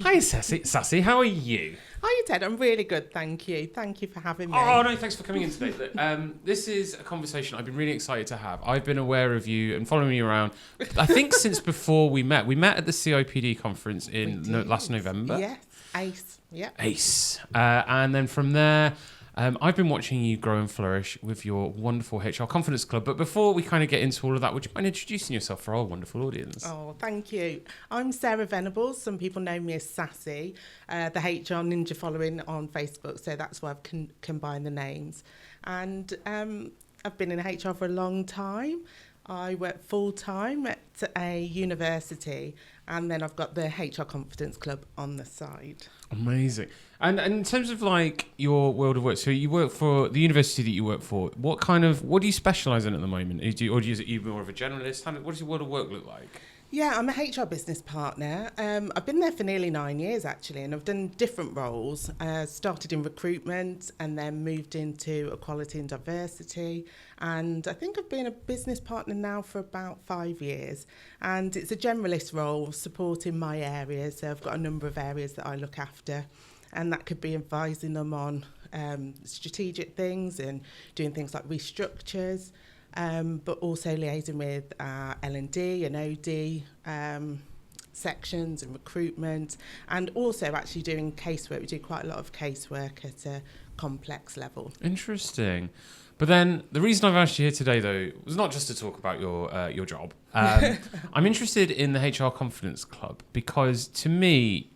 Hi, Sasi, how are you? Hi, Ted. I'm really good, thank you. Thank you for having me. Oh, no, thanks for coming in today. Look, this is a conversation I've been really excited to have. I've been aware of you and following you around, I think, since before we met. We met at the CIPD conference in last November. Yes, ACE. Yeah. ACE. And then from there, I've been watching you grow and flourish with your wonderful HR Confidence Club. But before we kind of get into all of that, would you mind introducing yourself for our wonderful audience? Oh, thank you. I'm Sarah Venables. Some people know me as Sasi, the HR Ninja following on Facebook. So that's why I've combined the names. And I've been in HR for a long time. I work full-time at a university, and then I've got the HR Confidence Club on the side. Amazing. And in terms of like your world of work, so you work for the university that you work for. What do you specialise in at the moment? Or are you more of a generalist? What does your world of work look like? Yeah, I'm a HR business partner. I've been there for nearly 9 years, actually, and I've done different roles. Started in recruitment and then moved into equality and diversity. And I think I've been a business partner now for about 5 years. And it's a generalist role supporting my areas. So I've got a number of areas that I look after. And that could be advising them on strategic things and doing things like restructures. But also liaising with L&D and OD sections and recruitment, and also actually doing casework. We do quite a lot of casework at a complex level. Interesting. But then the reason I've asked you here today, though, was not just to talk about your job. I'm interested in the HR Confidence Club because, to me,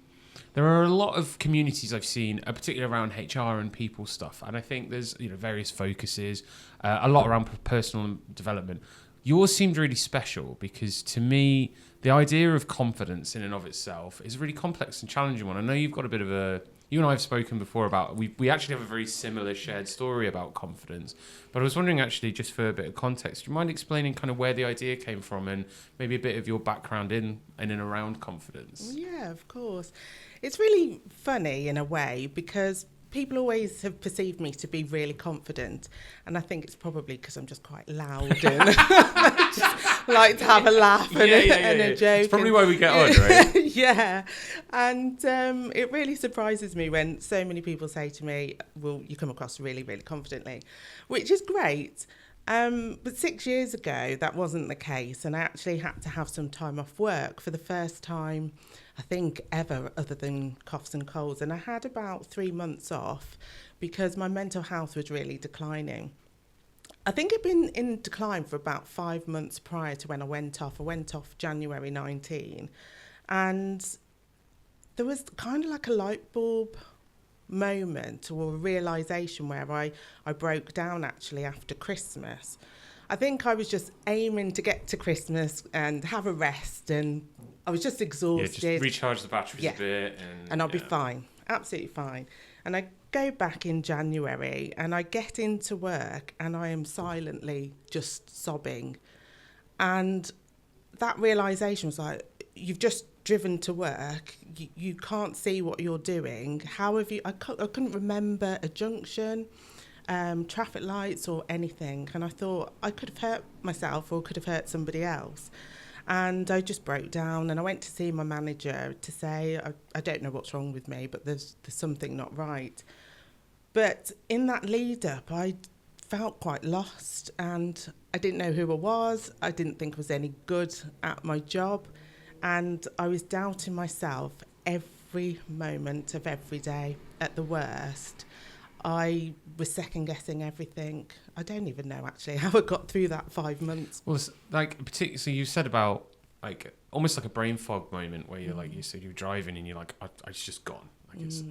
there are a lot of communities I've seen, particularly around HR and people stuff, and I think there's various focuses, a lot around personal development. Yours seemed really special because, to me, the idea of confidence in and of itself is a really complex and challenging one. I know you've got a bit of a... You and I have spoken before about... We actually have a very similar shared story about confidence, but I was wondering, actually, just for a bit of context, do you mind explaining kind of where the idea came from and maybe a bit of your background in and around confidence? Yeah, of course. It's really funny in a way because people always have perceived me to be really confident, and I think it's probably because I'm just quite loud and I just like to have a laugh and a joke. It's probably why we get on, right? Yeah, and it really surprises me when so many people say to me, well, you come across really, really confidently, which is great. But 6 years ago, that wasn't the case, and I actually had to have some time off work for the first time, I think, ever, other than coughs and colds. And I had about 3 months off because my mental health was really declining. I think it'd been in decline for about 5 months prior to when I went off. I went off January 19, and there was kind of like a light bulb moment or a realisation where I broke down actually after Christmas. I think I was just aiming to get to Christmas and have a rest, and I was just exhausted. Yeah, just recharge the batteries a bit. And I'll be fine, absolutely fine. And I go back in January and I get into work and I am silently just sobbing. And that realisation was like, you've just driven to work, you can't see what you're doing. How have you... I couldn't remember a junction, traffic lights or anything. And I thought I could have hurt myself or could have hurt somebody else. And I just broke down and I went to see my manager to say, I don't know what's wrong with me, but there's something not right. But in that lead up, I felt quite lost and I didn't know who I was. I didn't think I was any good at my job. And I was doubting myself every moment of every day. At the worst, I was second-guessing everything. I don't even know, actually, how I got through that 5 months. Well, it's like, particularly, so you said about, like, almost like a brain fog moment where you're like, you said you're driving and you're like, it's just gone. Like, it's...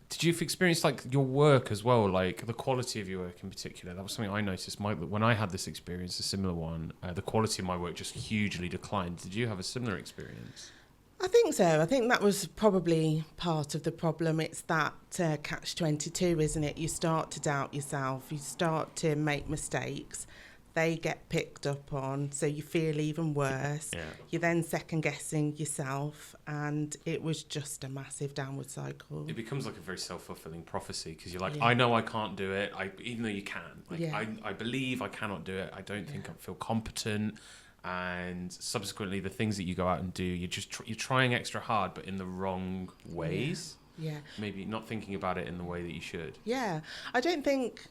Did you experience, like, your work as well, like, the quality of your work in particular? That was something I noticed. When I had this experience, a similar one, the quality of my work just hugely declined. Did you have a similar experience? I think so. I think that was probably part of the problem. It's that catch-22, isn't it? You start to doubt yourself. You start to make mistakes. They get picked up on, so you feel even worse. Yeah. You're then second-guessing yourself, and it was just a massive downward cycle. It becomes like a very self-fulfilling prophecy, because you're like, I know I can't do it, even though you can. Like, I believe I cannot do it. I don't think I feel competent. and subsequently the things that you go out and do, you're trying extra hard, but in the wrong ways. Yeah. Maybe not thinking about it in the way that you should. Yeah. I don't think...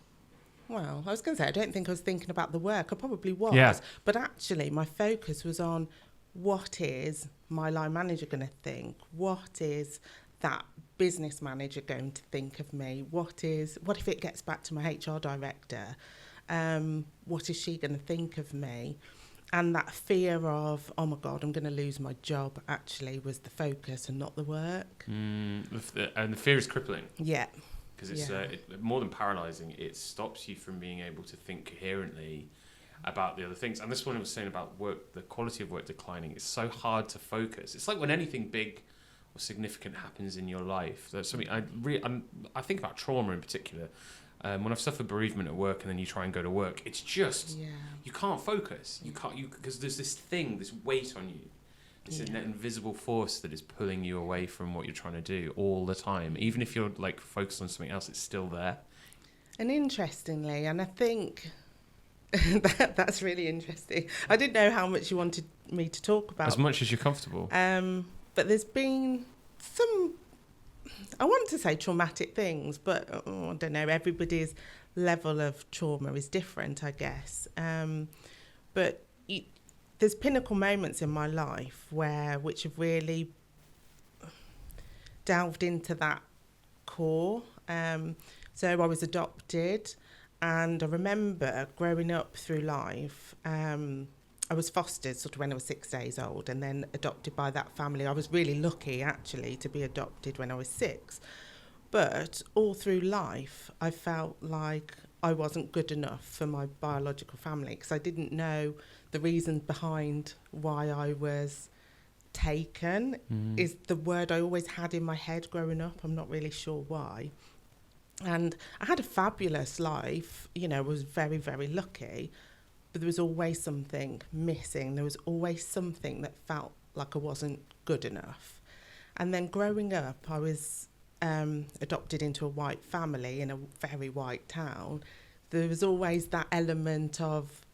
Well, I was going to say, I don't think I was thinking about the work. I probably was. Yeah. But actually, my focus was on what is my line manager going to think? What is that business manager going to think of me? What if it gets back to my HR director? What is she going to think of me? And that fear of, oh my God, I'm going to lose my job, actually was the focus and not the work. And the fear is crippling. Yeah. Because it's more than paralysing. It stops you from being able to think coherently about the other things. And this one was saying about work, the quality of work declining. It's so hard to focus. It's like when anything big or significant happens in your life. There's something I think about trauma in particular. When I've suffered bereavement at work and then you try and go to work, it's just you can't focus. You can't because there's this weight on you. It's an invisible force that is pulling you away from what you're trying to do all the time. Even if you're like focused on something else, it's still there. And interestingly, and I think that's really interesting. I didn't know how much you wanted me to talk about. As much as you're comfortable. But there's been some, I want to say traumatic things, but I don't know, everybody's level of trauma is different, I guess. But there's pinnacle moments in my life which have really delved into that core. So I was adopted, and I remember growing up through life. I was fostered sort of when I was 6 days old, and then adopted by that family. I was really lucky, actually, to be adopted when I was 6. But all through life, I felt like I wasn't good enough for my biological family because I didn't know the reasons behind why I was taken is the word I always had in my head growing up. I'm not really sure why. And I had a fabulous life, I was very, very lucky, but there was always something missing. There was always something that felt like I wasn't good enough. And then growing up, I was adopted into a white family in a very white town. There was always that element of,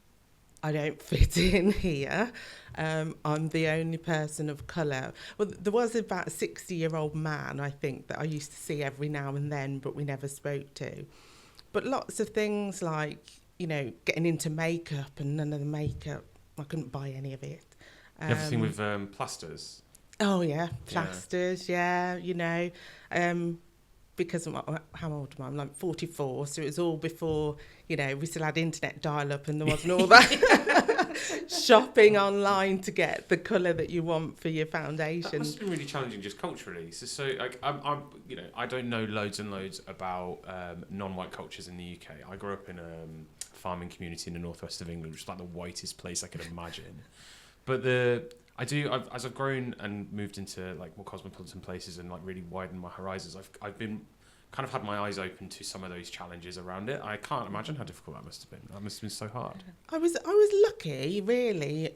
I don't fit in here. I'm the only person of colour. Well, there was about a 60-year-old man, I think, that I used to see every now and then, but we never spoke to. But lots of things like, getting into makeup, and none of the makeup, I couldn't buy any of it. Everything with plasters. Oh, yeah, plasters, because how old am I? I'm like 44, so it was all before, we still had internet dial-up and there wasn't all that shopping online to get the colour that you want for your foundation. That must have been really challenging just culturally. So like, I'm I don't know loads and loads about non-white cultures in the UK. I grew up in a farming community in the northwest of England, which is like the whitest place I could imagine. But as I've grown and moved into like more cosmopolitan places and like really widened my horizons, I've been kind of had my eyes open to some of those challenges around it. I can't imagine how difficult that must have been. That must have been so hard. I was lucky, really,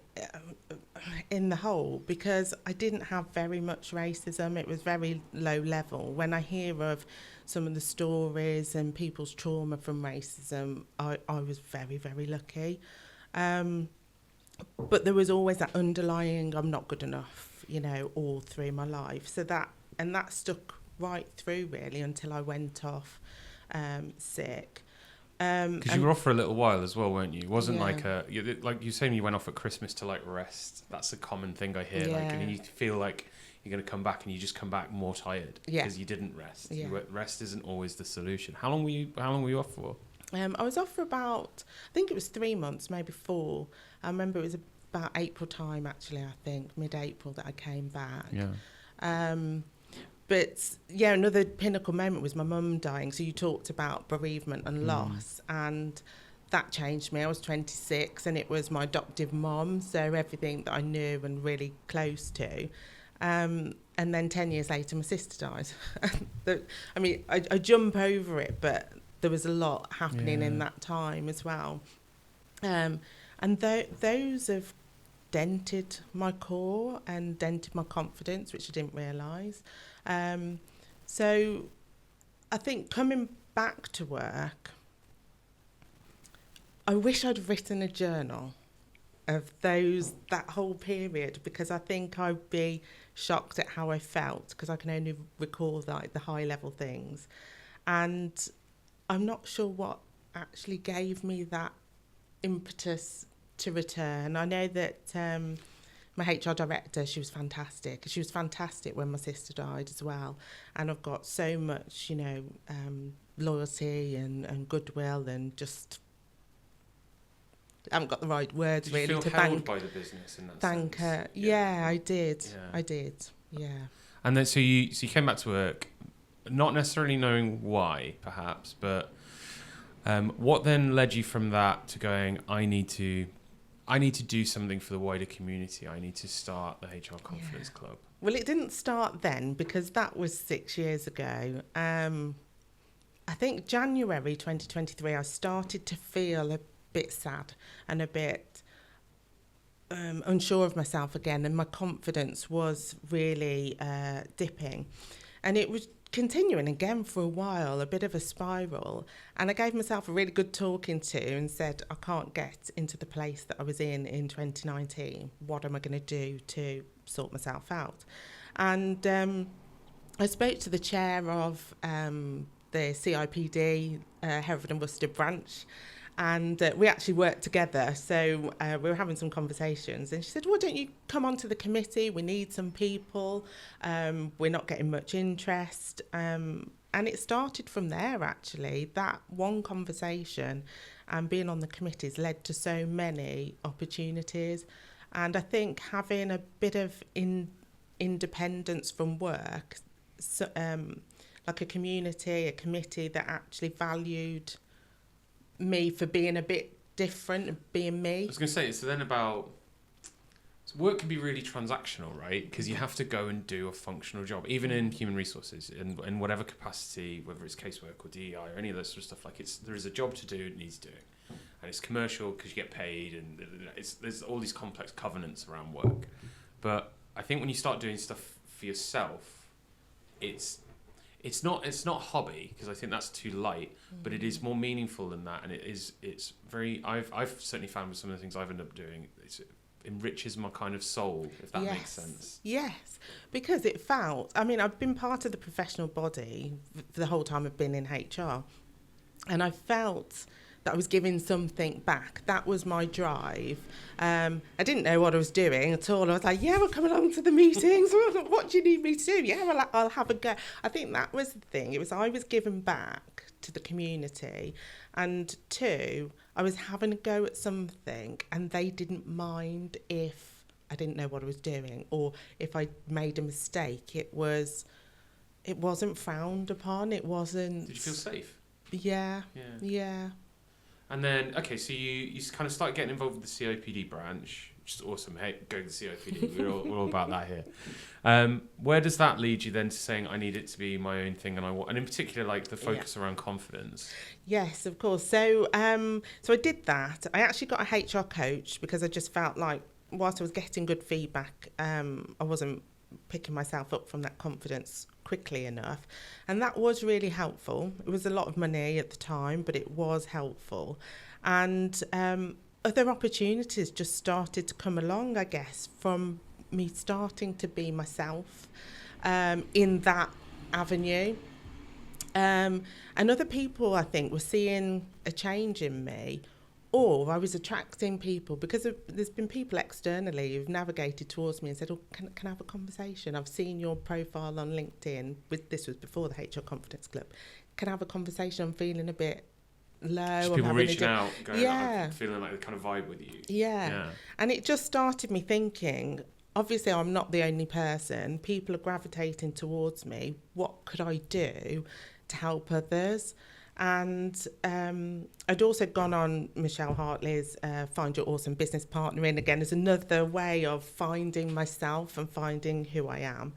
in the whole, because I didn't have very much racism. It was very low level. When I hear of some of the stories and people's trauma from racism, I was very, very lucky. But there was always that underlying, I'm not good enough, all through my life. So that stuck right through, really, until I went off sick. Because you were off for a little while as well, weren't you? It wasn't like you saying you went off at Christmas to like rest. That's a common thing I hear. Yeah. Like, and you feel like you're going to come back and you just come back more tired because you didn't rest. Yeah. Rest isn't always the solution. How long were you off for? I was off for about, I think it was 3 months, maybe 4. I remember it was about April time, actually, I think, mid-April that I came back. Yeah. But, another pinnacle moment was my mum dying. So you talked about bereavement and loss, and that changed me. I was 26, and it was my adoptive mum, so everything that I knew and really close to. And then 10 years later, my sister died. I jump over it, but there was a lot happening in that time as well. And those have dented my core and dented my confidence, which I didn't realise. So I think coming back to work, I wish I'd written a journal of that whole period, because I think I'd be shocked at how I felt, because I can only recall like the high level things, and I'm not sure what actually gave me that impetus to return. I know that my HR director, she was fantastic. She was fantastic when my sister died as well. And I've got so much, loyalty and goodwill, and just I haven't got the right words Did really you feel to held thank by the business in that thank sense? her. Yeah, I did. Yeah. I did. Yeah. And then so you came back to work, not necessarily knowing why, perhaps, but what then led you from that to going, I need to do something for the wider community. I need to start the HR Confidence Club. Well, it didn't start then, because that was 6 years ago. I think January 2023, I started to feel a bit sad and a bit unsure of myself again, and my confidence was really dipping. And it was continuing again for a while, a bit of a spiral. And I gave myself a really good talking to and said, I can't get into the place that I was in 2019. What am I going to do to sort myself out? And I spoke to the chair of the CIPD, Hereford and Worcester branch, and we actually worked together. So we were having some conversations, and she said, why don't you come onto the committee? We need some people. We're not getting much interest. And it started from there, actually. That one conversation and being on the committees led to so many opportunities. And I think having a bit of independence from work, so, like a committee that actually valued me for being a bit different and being me. I was going to say, so then work can be really transactional, right? Because you have to go and do a functional job, even in human resources, in whatever capacity, whether it's casework or DEI or any of that sort of stuff. Like there is a job to do, it needs doing, and it's commercial because you get paid, and there's all these complex covenants around work. But I think when you start doing stuff for yourself, it's not a hobby, because I think that's too light, but it is more meaningful than that, and it's very. I've certainly found with some of the things I've ended up doing, it enriches my kind of soul, if that makes sense. Yes, because it felt. I mean, I've been part of the professional body for the whole time I've been in HR, and I felt that I was giving something back. That was my drive. I didn't know what I was doing at all. I was like, yeah, we'll come along to the meetings. What do you need me to do? Yeah, well, I'll have a go. I think that was the thing. It was I was giving back to the community. And two, I was having a go at something, and they didn't mind if I didn't know what I was doing, or if I made a mistake. It wasn't frowned upon. It wasn't... Did you feel safe? Yeah. And then, okay, so you kind of start getting involved with the CIPD branch, which is awesome. Hey, go to the CIPD. We're all about that here. Where does that lead you then to saying, I need it to be my own thing, and in particular, like the focus around confidence? Yes, of course. So I did that. I actually got a HR coach, because I just felt like whilst I was getting good feedback, I wasn't picking myself up from that confidence quickly enough, and that was really helpful. It was a lot of money at the time, but it was helpful, and other opportunities just started to come along, I guess, from me starting to be myself in that avenue, and other people, I think, were seeing a change in me, or I was attracting people, because there's been people externally who've navigated towards me and said, oh, can I have a conversation? I've seen your profile on LinkedIn. This was before the HR Confidence Club. Can I have a conversation? I'm feeling a bit low. Just people reaching out, going, I'm feeling like they kind of vibe with you. Yeah. And it just started me thinking, obviously I'm not the only person. People are gravitating towards me. What could I do to help others? And I'd also gone on Michelle Hartley's Find Your Awesome Business Partner in, again, as another way of finding myself and finding who I am.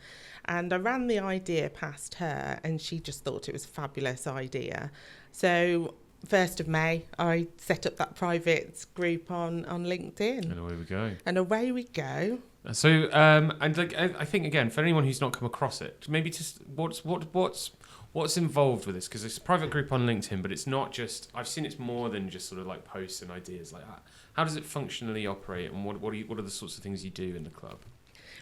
And I ran the idea past her, and she just thought it was a fabulous idea. So 1st of May, I set up that private group on LinkedIn. And away we go. And away we go. So, and like, I think again, for anyone who's not come across it, maybe just what's involved with this? Because it's a private group on LinkedIn, but it's not just. I've seen it's more than just sort of like posts and ideas like that. How does it functionally operate, and what are the sorts of things you do in the club?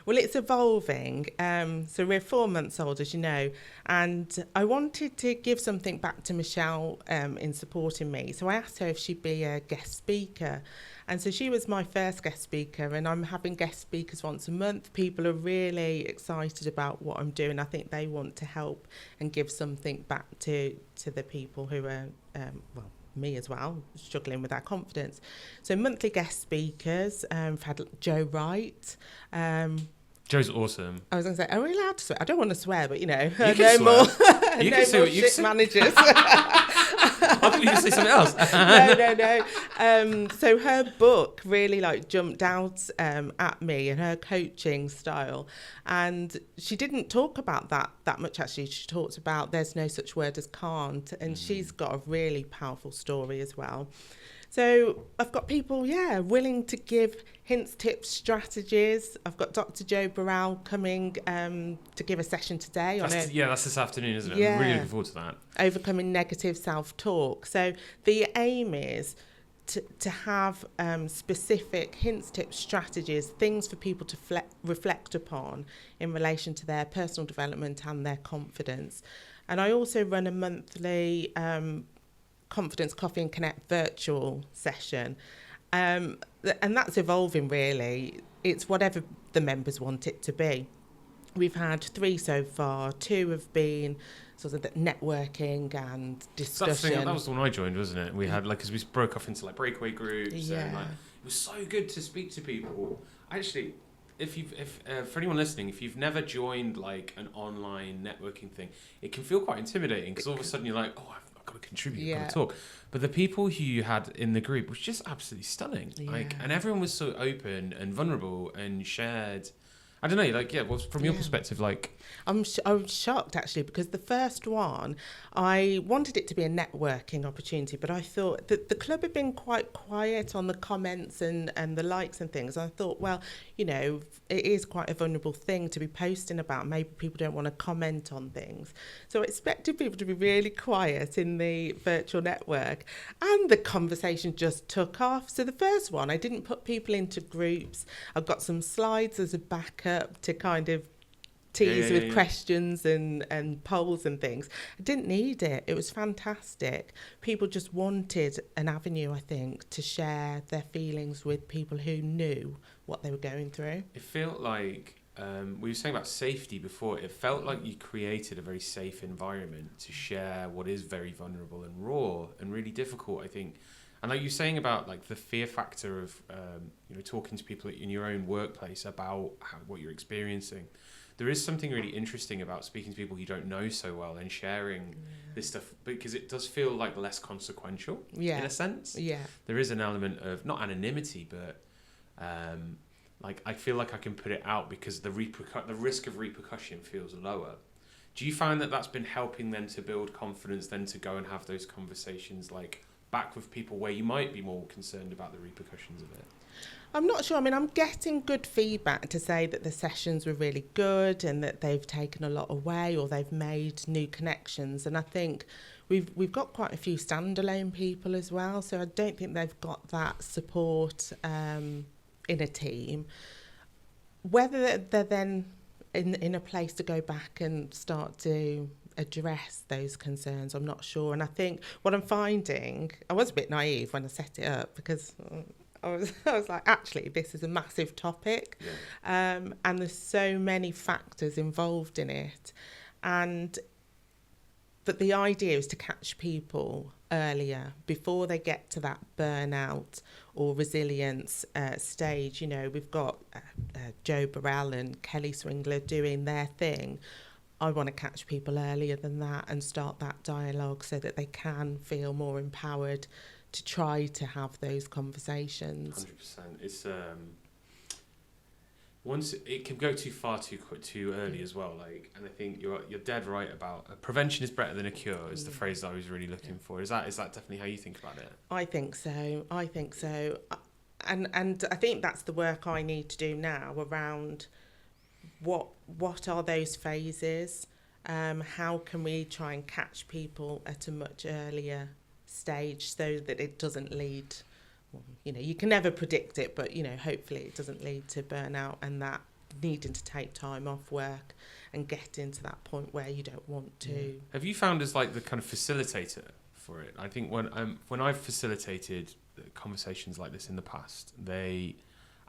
Well, it's evolving. So we're 4 months old, as you know, and I wanted to give something back to Michelle in supporting me. So I asked her if she'd be a guest speaker. And so she was my first guest speaker, and I'm having guest speakers once a month. People are really excited about what I'm doing. I think they want to help and give something back to the people who are, me as well, struggling with that confidence. So monthly guest speakers, we've had Joe Wright. Joe's awesome. I was going to say, are we allowed to swear? I don't want to swear, but You can no swear. more, You no can say more what you shit say. managers. I thought you were going to say something else. No. So her book really jumped out at me, and her coaching style. And she didn't talk about that much, actually. She talked about there's no such word as can't. And she's got a really powerful story as well. So I've got people, willing to give hints, tips, strategies. I've got Dr. Joe Burrell coming to give a session today on it. Yeah, that's this afternoon, isn't it? Yeah. I'm really looking forward to that. Overcoming negative self-talk. So the aim is to have specific hints, tips, strategies, things for people to reflect upon in relation to their personal development and their confidence. And I also run a monthly Confidence Coffee and Connect virtual session. And that's evolving, really. It's whatever the members want it to be. We've had 3 so far. 2 have been sort of networking and discussion. That was the one I joined, wasn't it? We had because we broke off into breakaway groups. Yeah. And, it was so good to speak to people. Actually, if for anyone listening, if you've never joined an online networking thing, it can feel quite intimidating because all of a sudden you're like, oh, I've got to contribute, I've got to talk. But the people who you had in the group was just absolutely stunning. Yeah. And everyone was so open and vulnerable and shared. I don't know, from your perspective, I was shocked, actually, because the first one, I wanted it to be a networking opportunity, but I thought that the club had been quite quiet on the comments and the likes and things. I thought, well, it is quite a vulnerable thing to be posting about. Maybe people don't want to comment on things. So I expected people to be really quiet in the virtual network, and the conversation just took off. So the first one, I didn't put people into groups. I've got some slides as a backup to kind of tease with questions and polls and things. I didn't need it. It was fantastic. People just wanted an avenue, I think, to share their feelings with people who knew what they were going through. It felt like, we were saying about safety before, it felt like you created a very safe environment to share what is very vulnerable and raw and really difficult, I think. And like you're saying about the fear factor of talking to people in your own workplace about what you're experiencing, there is something really interesting about speaking to people you don't know so well and sharing this stuff, because it does feel less consequential in a sense. Yeah, there is an element of not anonymity, but I feel like I can put it out because the risk of repercussion feels lower. Do you find that that's been helping them to build confidence, then to go and have those conversations back with people where you might be more concerned about the repercussions of it? I'm not sure. I mean, I'm getting good feedback to say that the sessions were really good and that they've taken a lot away or they've made new connections. And I think we've got quite a few standalone people as well. So I don't think they've got that support in a team. Whether they're then in a place to go back and start to address those concerns, I'm not sure. And I think what I'm finding, I was a bit naive when I set it up because I was like, actually, this is a massive topic, and there's so many factors involved in it. But the idea is to catch people earlier before they get to that burnout or resilience stage. We've got Joe Burrell and Kelly Swingler doing their thing. I want to catch people earlier than that and start that dialogue so that they can feel more empowered to try to have those conversations. 100%. It's once it can go too far too early as well. And I think you're dead right about prevention is better than a cure is the phrase I was really looking for. Is that definitely how you think about it? I think so. and I think that's the work I need to do now around what are those phases. How can we try and catch people at a much earlier stage so that it doesn't lead, well, you can never predict it, but, hopefully it doesn't lead to burnout and that needing to take time off work and get into that point where you don't want to. Yeah. Have you found as like the kind of facilitator for it? I think when I've facilitated conversations like this in the past, they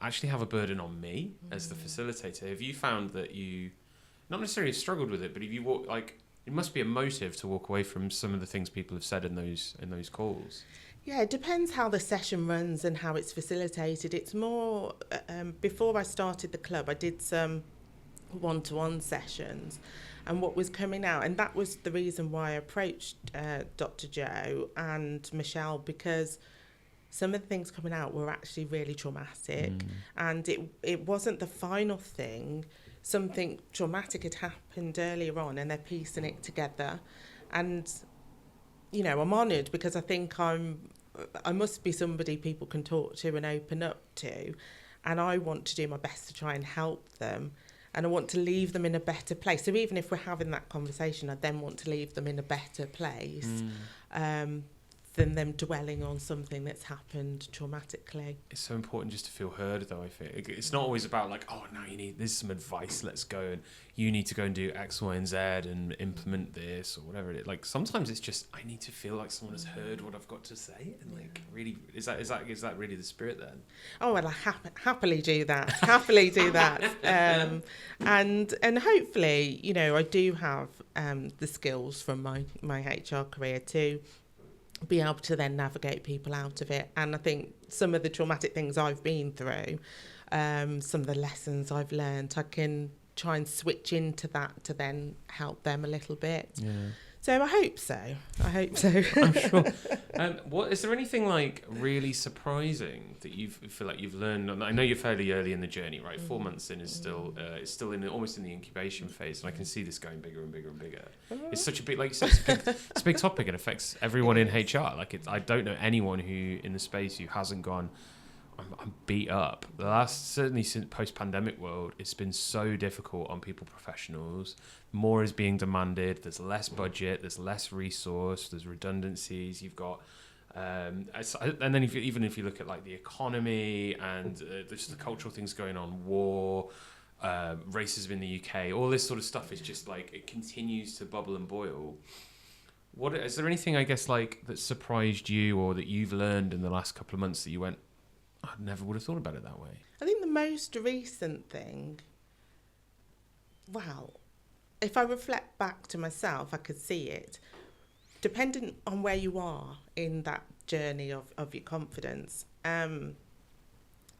actually have a burden on me as the facilitator. Have you found that you not necessarily struggled with it, but if you it must be a motive to walk away from some of the things people have said in those calls? Yeah, it depends how the session runs and how it's facilitated. It's more, before I started the club, I did some one-to-one sessions, and what was coming out, and that was the reason why I approached Dr. Joe and Michelle, because some of the things coming out were actually really traumatic, and it wasn't the final thing. Something traumatic had happened earlier on, and they're piecing it together. And, I'm honoured because I think I must be somebody people can talk to and open up to, and I want to do my best to try and help them, and I want to leave them in a better place. So even if we're having that conversation, I then want to leave them in a better place than them dwelling on something that's happened traumatically. It's so important just to feel heard, though. I think it's not always about like, oh, now there's some advice, let's go, and you need to go and do X, Y, and Z and implement this or whatever it is. Like sometimes it's just I need to feel like someone has heard what I've got to say, and like really is that really the spirit then? Oh well, I happily do that. Happily do that, and hopefully I do have the skills from my HR career to be able to then navigate people out of it. And I think some of the traumatic things I've been through, some of the lessons I've learned, I can try and switch into that to then help them a little bit. Yeah. So I hope so. I'm sure. What is there anything like really surprising that you feel like you've learned? I know you're fairly early in the journey, right? 4 months in is still it's still almost in the incubation phase, and I can see this going bigger and bigger and bigger. It's such a big, like you said, it's a big topic. It affects everyone in HR. I don't know anyone who in the space who hasn't gone, I'm beat up. Certainly since post-pandemic world, it's been so difficult on people professionals. More is being demanded. There's less budget. There's less resource. There's redundancies. You've got, and then if you look at like the economy and just the cultural things going on, war, racism in the UK, all this sort of stuff is just like it continues to bubble and boil. Is there anything I guess like that surprised you or that you've learned in the last couple of months that you went, I never would have thought about it that way? I think the most recent thing, if I reflect back to myself, I could see it. Depending on where you are in that journey of your confidence,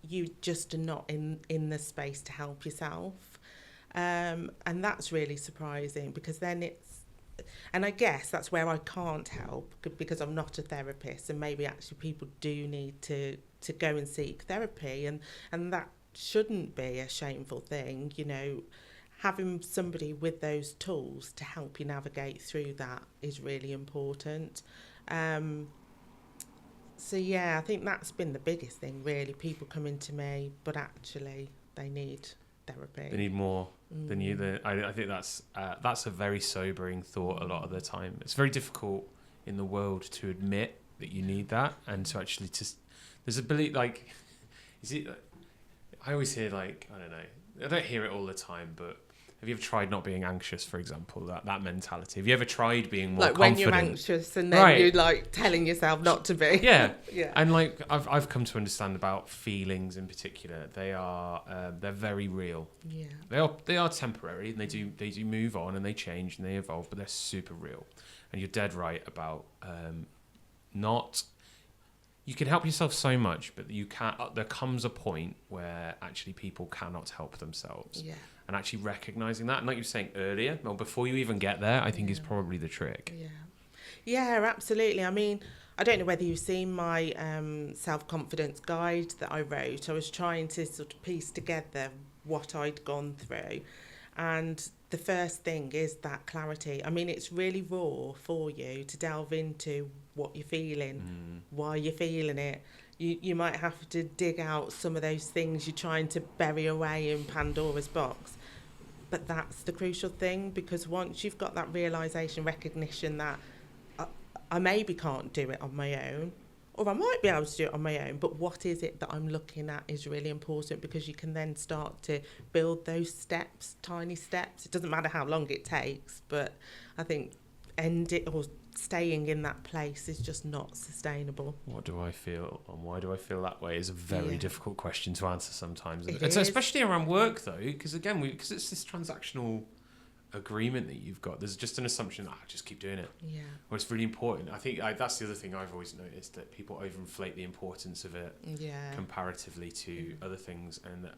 you just are not in the space to help yourself. And that's really surprising because then and I guess that's where I can't help because I'm not a therapist, and maybe actually people do need to go and seek therapy, and that shouldn't be a shameful thing. Having somebody with those tools to help you navigate through that is really important. So yeah, I think that's been the biggest thing really. People coming to me, but actually they need therapy. They need more than you. I think that's a very sobering thought a lot of the time. It's very difficult in the world to admit that you need that, and to actually there's a belief like, is it? I always hear like, I don't know. I don't hear it all the time, but have you ever tried not being anxious, for example? That mentality. Have you ever tried being more confident? Like when you're anxious and then you're like telling yourself not to be. Yeah. Yeah. And like I've come to understand about feelings in particular. They're very real. Yeah. They are temporary, and they do move on and they change and they evolve, but they're super real. And you're dead right about not. You can help yourself so much, but you can't. There comes a point where actually people cannot help themselves. Yeah. And actually recognizing that, and like you were saying earlier, well, before you even get there, I think is probably the trick. Yeah. Yeah, absolutely. I mean, I don't know whether you've seen my self-confidence guide that I wrote. I was trying to sort of piece together what I'd gone through. And the first thing is that clarity. I mean, it's really raw for you to delve into what you're feeling, why you're feeling it, You might have to dig out some of those things you're trying to bury away in Pandora's box. But that's the crucial thing, because once you've got that realisation, recognition that I maybe can't do it on my own, or I might be able to do it on my own, but what is it that I'm looking at is really important, because you can then start to build those steps, tiny steps. It doesn't matter how long it takes, but I think staying in that place is just not sustainable. What do I feel and why do I feel that way is a very difficult question to answer sometimes. It It's is. especially around work though, because again, because it's this transactional agreement that you've got, there's just an assumption that just keep doing it. Yeah. Well, it's really important. I think that's the other thing I've always noticed, that people overinflate the importance of it comparatively to other things, and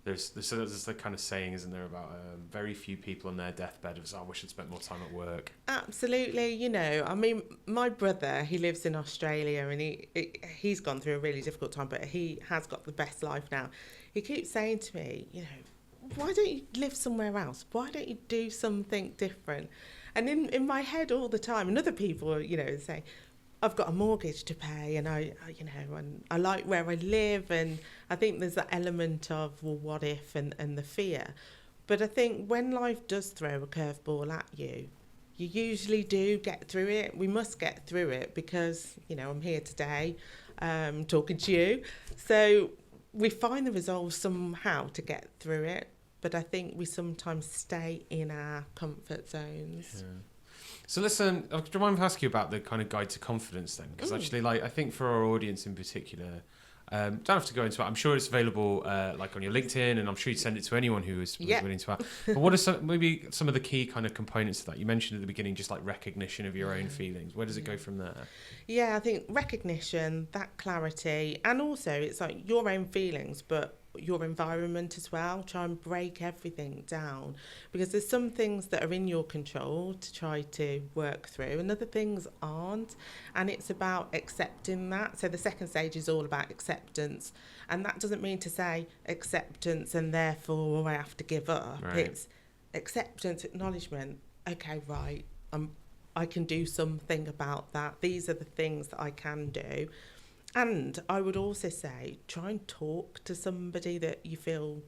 there's the kind of saying, isn't there, about very few people on their deathbed of, I wish I'd spent more time at work. Absolutely. You know, I mean, my brother, he lives in Australia, and he's gone through a really difficult time, but he has got the best life now. He keeps saying to me, you know, why don't you live somewhere else? Why don't you do something different? And in my head all the time, and other people, you know, say, I've got a mortgage to pay, and I like where I live, and I think there's that element of, well, what if, and the fear. But I think when life does throw a curveball at you, you usually do get through it. We must get through it, because, you know, I'm here today talking to you. So we find the resolve somehow to get through it. But I think we sometimes stay in our comfort zones. Yeah. So listen, do you mind if I ask you about the kind of guide to confidence then? Because actually, like, I think for our audience in particular, don't have to go into it. I'm sure it's available like on your LinkedIn, and I'm sure you'd send it to anyone who was willing to ask. But what are maybe some of the key kind of components of that? You mentioned at the beginning just like recognition of your own feelings. Where does it go from there? Yeah, I think recognition, that clarity, and also it's like your own feelings, but your environment as well. Try and break everything down, because there's some things that are in your control to try to work through, and other things aren't, and it's about accepting that. So the second stage is all about acceptance, and that doesn't mean to say acceptance and therefore I have to give up. Right. It's acceptance, acknowledgement. Okay, right, I can do something about that. These are the things that I can do. And I would also say, try and talk to somebody that you feel,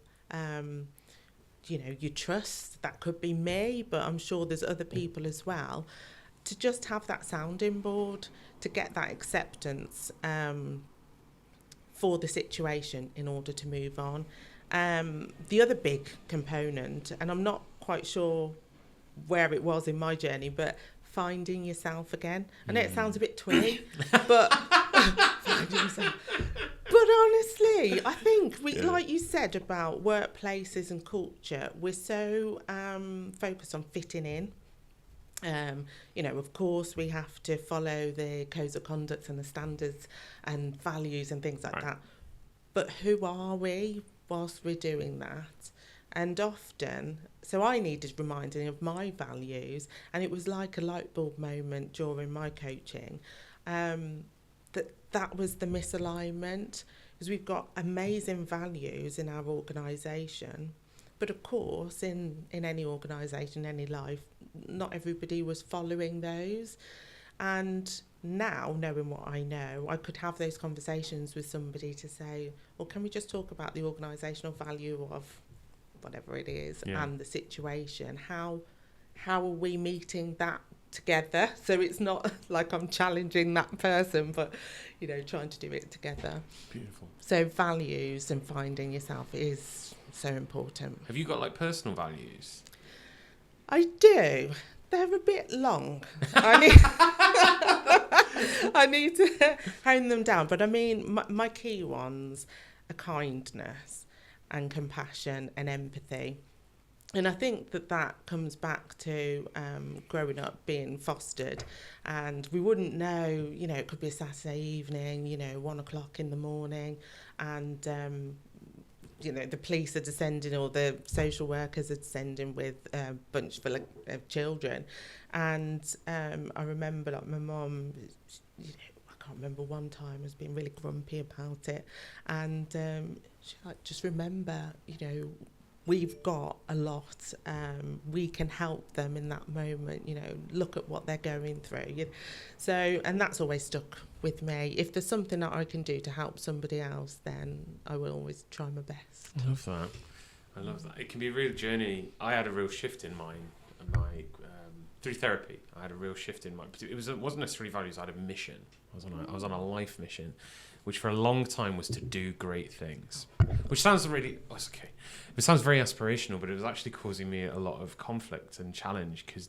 you trust. That could be me, but I'm sure there's other people as well. To just have that sounding board, to get that acceptance for the situation in order to move on. The other big component, and I'm not quite sure where it was in my journey, but finding yourself again. I know it sounds a bit twee, but finding yourself. But honestly, I think like you said about workplaces and culture, we're so focused on fitting in. Of course, we have to follow the codes of conduct and the standards and values and things like that. But who are we whilst we're doing that? And often, so I needed reminding of my values, and it was like a light bulb moment during my coaching, that was the misalignment, because we've got amazing values in our organisation, but of course, in any organisation, any life, not everybody was following those. And now, knowing what I know, I could have those conversations with somebody to say, well, can we just talk about the organisational value of whatever it is and the situation? How are we meeting that together? So it's not like I'm challenging that person, but, trying to do it together. Beautiful. So values and finding yourself is so important. Have you got like personal values? I do. They're a bit long. I need to hone them down. But I mean, my key ones are kindness and compassion and empathy. And I think that comes back to growing up, being fostered. And we wouldn't know, it could be a Saturday evening, 1 o'clock in the morning. And, the police are descending, or the social workers are descending with a bunch full of children. And I remember, like, my mum, I can't remember one time, has been really grumpy about it. And she just remember, we've got a lot. We can help them in that moment, look at what they're going through. So, and that's always stuck with me. If there's something that I can do to help somebody else, then I will always try my best. I love that. It can be a real journey. I had a real shift in my through therapy. I had a real shift in it wasn't necessarily values. I had a mission. I was on a life mission, which for a long time was to do great things. Which sounds really, it's okay. It sounds very aspirational, but it was actually causing me a lot of conflict and challenge, because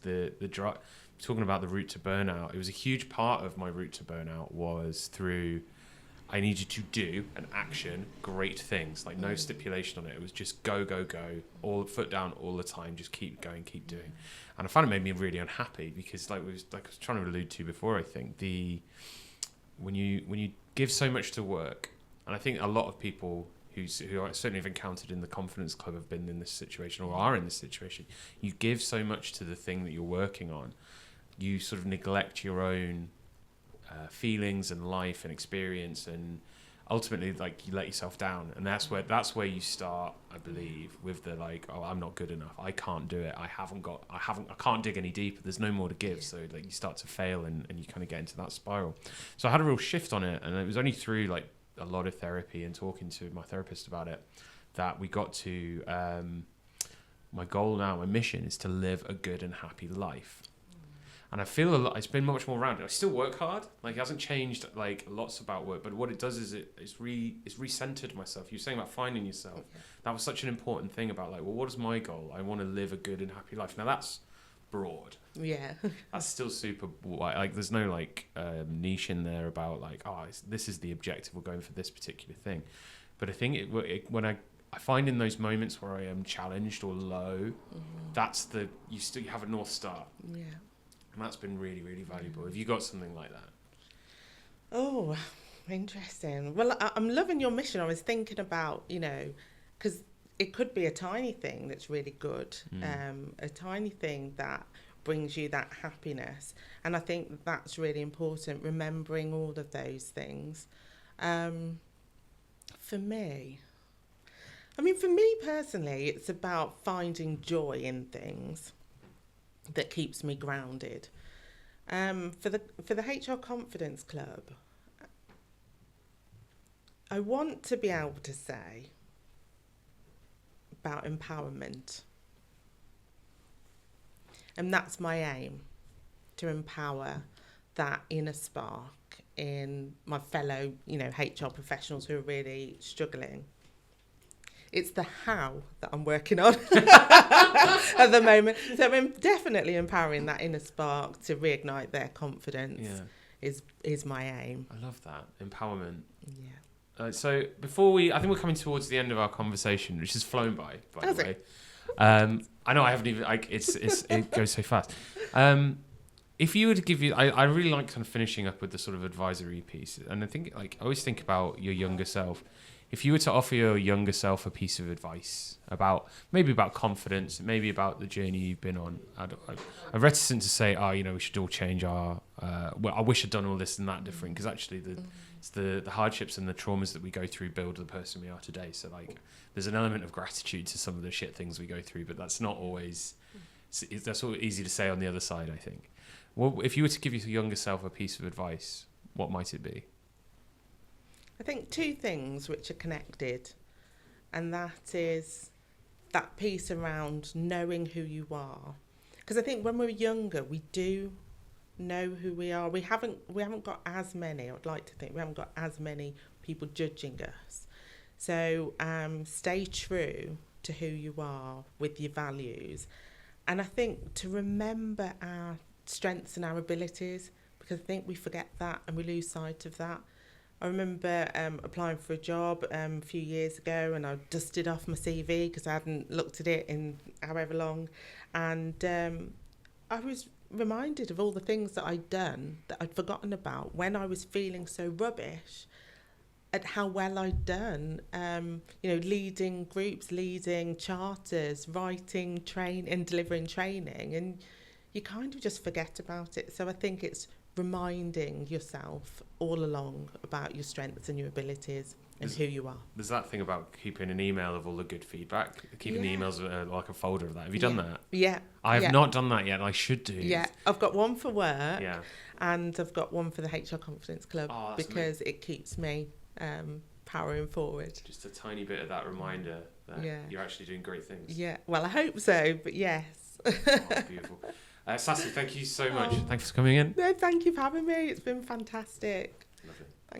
talking about the route to burnout, it was a huge part of my route to burnout was through, I needed to do and action great things, like no stipulation on it. It was just go, all foot down all the time, just keep going, keep doing. And I found it made me really unhappy, because like I was trying to allude to before, I think when you give so much to work, and I think a lot of people who I certainly have encountered in the Confidence Club have been in this situation or are in this situation, you give so much to the thing that you're working on, you sort of neglect your own feelings and life and experience, and ultimately you let yourself down. And that's where you start, I believe, with the I'm not good enough, I can't do it, I can't dig any deeper, there's no more to give. So you start to fail, and you kind of get into that spiral. So I had a real shift on it, and it was only through a lot of therapy and talking to my therapist about it that we got to my goal now, my mission is to live a good and happy life. And I feel it's been much more rounded. I still work hard. It hasn't changed lots about work, but what it does is it's recentered myself. You were saying about finding yourself. That was such an important thing about what is my goal? I want to live a good and happy life. Now that's broad. Yeah. That's still super there's no niche in there about this is the objective, we're going for this particular thing. But I think when I find in those moments where I am challenged or low, that's you have a North Star. Yeah. And that's been really, really valuable. Have you got something like that? Oh, interesting. Well, I'm loving your mission. I was thinking about, because it could be a tiny thing that's really good, a tiny thing that brings you that happiness. And I think that's really important, remembering all of those things. For me personally, it's about finding joy in things that keeps me grounded. For the HR Confidence Club, I want to be able to say about empowerment. And that's my aim, to empower that inner spark in my fellow, HR professionals who are really struggling. It's the how that I'm working on at the moment. So I'm definitely empowering that inner spark to reignite their confidence. Yeah. Is my aim. I love that. Empowerment. Yeah. So I think we're coming towards the end of our conversation, which has flown by the way. I know I haven't even, it goes so fast. If you were to give I really like kind of finishing up with the sort of advisory piece. And I think I always think about your younger self. If you were to offer your younger self a piece of advice about confidence, maybe about the journey you've been on, I'm reticent to say, we should all change our. I wish I'd done all this and that different, because actually it's the hardships and the traumas that we go through build the person we are today. So there's an element of gratitude to some of the shit things we go through, but that's not always. That's all easy to say on the other side, I think. Well, if you were to give your younger self a piece of advice, what might it be? I think two things which are connected, and that is that piece around knowing who you are. Because I think when we're younger, we do know who we are. We haven't got as many, I'd like to think, we haven't got as many people judging us. So stay true to who you are with your values. And I think to remember our strengths and our abilities, because I think we forget that and we lose sight of that. I remember applying for a job a few years ago, and I dusted off my CV because I hadn't looked at it in however long. And I was reminded of all the things that I'd done that I'd forgotten about when I was feeling so rubbish, at how well I'd done, leading groups, leading charters, writing, and delivering training. And you kind of just forget about it. So I think it's reminding yourself all along about your strengths and your abilities and who you are. There's that thing about keeping an email of all the good feedback, keeping the emails like a folder of that. Have you done that? Yeah. I have not done that yet. I should do. Yeah, I've got one for work, Yeah. and I've got one for the HR Confidence Club because it keeps me powering forward. Just a tiny bit of that reminder that you're actually doing great things. Yeah, well, I hope so, but yes. Oh, beautiful. Sasi, thank you so much. Thanks for coming in. No, thank you for having me. It's been fantastic. Lovely.